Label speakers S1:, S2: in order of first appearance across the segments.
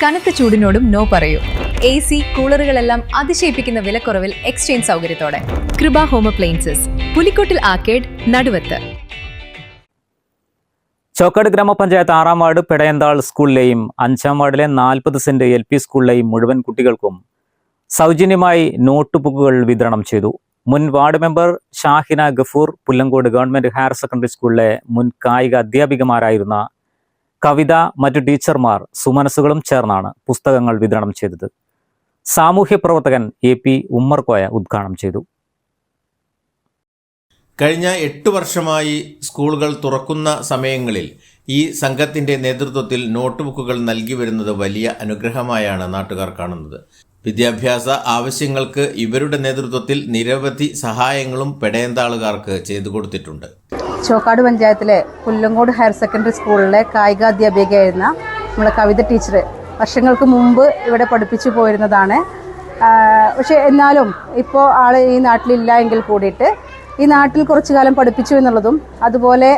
S1: കനത്ത ചൂടിനോടും നോ പറയൂ. AC, കൂളറുകളെല്ലാം അതിശയിപ്പിക്കുന്ന വിലക്കുറവിൽ എക്സ്ചേഞ്ച് സൗകര്യത്തോടെ. കൃപ ഹോം അപ്ലയൻസസ്, പുലിക്കോട്ടിൽ ആർക്കേഡ്, നടുവത്ത്.
S2: ചോക്കാട് ഗ്രാമപഞ്ചായത്ത് 6-ാം വാർഡ് പെടയന്താൾ സ്കൂളിലെയും 5-ാം വാർഡിലെ 40 സെന്റ് LP സ്കൂളിലെയും മുഴുവൻ കുട്ടികൾക്കും സൗജന്യമായി നോട്ട് ബുക്കുകൾ വിതരണം ചെയ്തു. മുൻ ward member Shahina Gafoor, Pullangode government higher secondary സ്കൂളിലെ മുൻ കായിക അധ്യാപികമാരായിരുന്ന കവിത, മറ്റു ടീച്ചർമാർ സുമനസ്സുകളും ചേർന്നാണ് പുസ്തകങ്ങൾ വിതരണം ചെയ്തത്. സാമൂഹ്യ പ്രവർത്തകൻ AP ഉമ്മർകോയ ഉദ്ഘാടനം ചെയ്തു.
S3: കഴിഞ്ഞ 8 വർഷമായി സ്കൂളുകൾ തുറക്കുന്ന സമയങ്ങളിൽ ഈ സംഘത്തിന്റെ നേതൃത്വത്തിൽ നോട്ട് ബുക്കുകൾ നൽകി വരുന്നത് വലിയ അനുഗ്രഹമായാണ് നാട്ടുകാർ കാണുന്നത്. വിദ്യാഭ്യാസ ആവശ്യങ്ങൾക്ക് ഇവരുടെ നേതൃത്വത്തിൽ നിരവധി സഹായങ്ങളും പെടയന്താളുകാർക്ക് ചെയ്തു കൊടുത്തിട്ടുണ്ട്.
S4: ചോക്കാട് പഞ്ചായത്തിലെ പുല്ലങ്കോട് ഹയർ സെക്കൻഡറി സ്കൂളിലെ കായികാധ്യാപികയായിരുന്ന നമ്മളെ കവിത ടീച്ചർ വർഷങ്ങൾക്ക് മുമ്പ് ഇവിടെ പഠിപ്പിച്ചു പോയിരുന്നതാണ്. പക്ഷേ എന്നാലും ഇപ്പോൾ ആൾ ഈ നാട്ടിലില്ല എങ്കിൽ കൂടിയിട്ട് ഈ നാട്ടിൽ കുറച്ചു കാലം പഠിപ്പിച്ചു എന്നുള്ളതും അതുപോലെ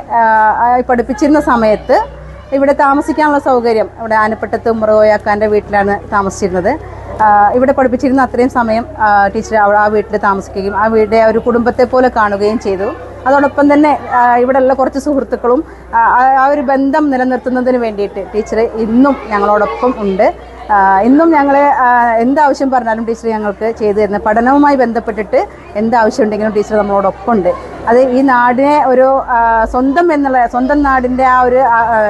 S4: പഠിപ്പിച്ചിരുന്ന സമയത്ത് ഇവിടെ താമസിക്കാനുള്ള സൗകര്യം, ഇവിടെ ആനപ്പെട്ടത്ത് ഉമ്മർകോയാക്കാൻ്റെ വീട്ടിലാണ് താമസിച്ചിരുന്നത്. ഇവിടെ പഠിപ്പിച്ചിരുന്ന അത്രയും സമയം ടീച്ചർ ആ വീട്ടിൽ താമസിക്കുകയും ആ വീടിൻ്റെ ഒരു കുടുംബത്തെ പോലെ കാണുകയും ചെയ്തു. അതോടൊപ്പം തന്നെ ഇവിടെയുള്ള കുറച്ച് സുഹൃത്തുക്കളും ആ ഒരു ബന്ധം നിലനിർത്തുന്നതിന് വേണ്ടിയിട്ട് ടീച്ചർ ഇന്നും ഞങ്ങളോടൊപ്പം ഉണ്ട്. ഇന്നും ഞങ്ങളെ എന്താവശ്യം പറഞ്ഞാലും ടീച്ചർ ഞങ്ങൾക്ക് ചെയ്തു തരുന്നത്, പഠനവുമായി ബന്ധപ്പെട്ടിട്ട് എന്താവശ്യം ഉണ്ടെങ്കിലും ടീച്ചർ നമ്മളോടൊപ്പം ഉണ്ട്. അത് ഈ നാടിനെ ഒരു സ്വന്തം നാടിൻ്റെ ആ ഒരു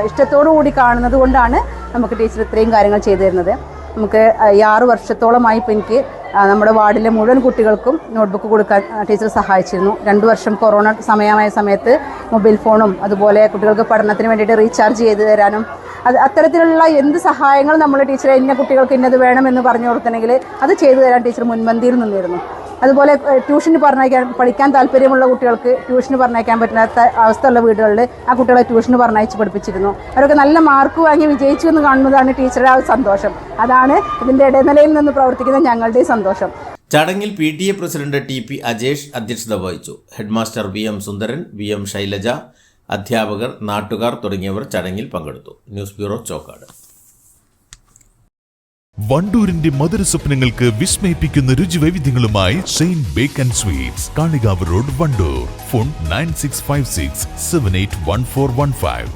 S4: ഇഷ്ടത്തോടു കൂടി കാണുന്നത് കൊണ്ടാണ് നമുക്ക് ടീച്ചർ ഇത്രയും കാര്യങ്ങൾ ചെയ്തു തരുന്നത്. നമുക്ക് 6 വർഷത്തോളമായി ഇപ്പോൾ എനിക്ക് നമ്മുടെ വാർഡിലെ മുഴുവൻ കുട്ടികൾക്കും നോട്ട്ബുക്ക് കൊടുക്കാൻ ടീച്ചർ സഹായിച്ചിരുന്നു. 2 വർഷം കൊറോണ സമയമായ സമയത്ത് മൊബൈൽ ഫോണും അതുപോലെ കുട്ടികൾക്ക് പഠനത്തിന് വേണ്ടിയിട്ട് റീചാർജ് ചെയ്ത് തരാനും അത്തരത്തിലുള്ള എന്ത് സഹായങ്ങൾ നമ്മൾ ടീച്ചറെ ഇന്ന കുട്ടികൾക്ക് ഇന്നത് വേണമെന്ന് പറഞ്ഞു കൊടുത്തിട്ടുണ്ടെങ്കിൽ അത് ചെയ്തു തരാൻ ടീച്ചർ മുൻപന്തിയിൽ നിന്നിരുന്നു. അതുപോലെ ട്യൂഷന് പഠിക്കാൻ താല്പര്യമുള്ള കുട്ടികൾക്ക് ട്യൂഷന് പറഞ്ഞയക്കാൻ പറ്റാത്ത അവസ്ഥയുള്ള വീടുകളിൽ ആ കുട്ടികളെ ട്യൂഷന് പറഞ്ഞയച്ച് പഠിപ്പിച്ചിരുന്നു. അവരൊക്കെ നല്ല മാർക്ക് വാങ്ങി വിജയിച്ചു എന്ന് കാണുന്നതാണ് ടീച്ചറുടെ ആ സന്തോഷം. അതാണ് ഇതിൻ്റെ ഇടനിലയിൽ നിന്ന് പ്രവർത്തിക്കുന്ന ഞങ്ങളുടെ സന്തോഷം.
S3: ചടങ്ങിൽ PTA പ്രസിഡന്റ് TP അജേഷ് അധ്യക്ഷത വഹിച്ചു. Headmaster VM Sundaran, VM Shailaja, അധ്യാപകർ, നാട്ടുകാർ തുടങ്ങിയവർ ചടങ്ങിൽ പങ്കെടുത്തു. News bureau, Chokkad.
S5: വണ്ടൂരിന്റെ മധുര സ്വപ്നങ്ങൾക്ക് വിസ്മയിപ്പിക്കുന്ന രുചിവൈവിധ്യങ്ങളുമായി Saint Bake and Sweets, Kalikavu road, Wandoor. Phone 9656781415.